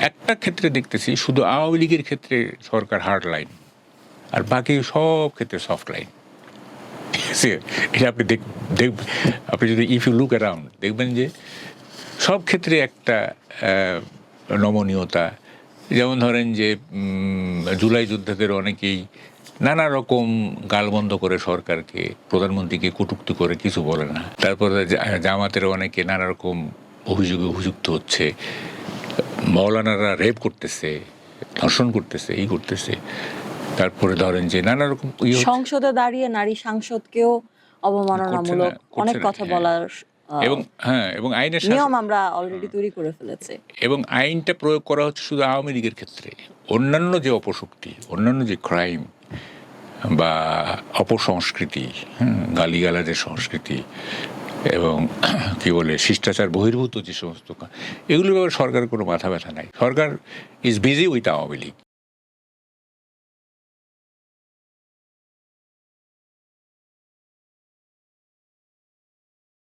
একটা ক্ষেত্রে দেখতেছি শুধু আওয়ামী লীগের ক্ষেত্রে সরকার হার্ড লাইন, আর বাকি সব ক্ষেত্রে সফট লাইন। এটা আপনি আপনি যদি ইফ ইউ লুক অ্যারাউন্ড দেখবেন যে সব ক্ষেত্রে একটা নমনীয়তা। যেমন ধরেন যে জুলাই যুদ্ধের অনেকেই নানা রকম গালবন্ধ করে সরকারকে, প্রধানমন্ত্রীকে কটূক্তি করে কিছু বলে না। তারপরে জামাতের অনেকে নানা রকম অভিযোগে অভিযুক্ত হচ্ছে, মৌলানারা রেপ করতেছে, ধর্ষণ করতেছে, এই করতেছে। তারপরে ধরেন যে নানা রকম সংসদে দাঁড়িয়ে নারী সাংসদকেও অবমাননামূলক অনেক কথা বলার এবং এবং আইনের নিয়ম আমরা অলরেডি তৈরি করে ফেলেছে। এবং আইনটা প্রয়োগ করা হচ্ছে শুধু আওয়ামী লীগের ক্ষেত্রে। অন্যান্য যে অপশক্তি, অন্যান্য যে ক্রাইম বা অপসংস্কৃতি, গালিগালাজের সংস্কৃতি এবং কি বলে শিষ্টাচার বহির্ভূত যে সমস্ত, এগুলোর ব্যাপারে সরকারের কোনো মাথা ব্যথা নাই। সরকার is busy with Awami League.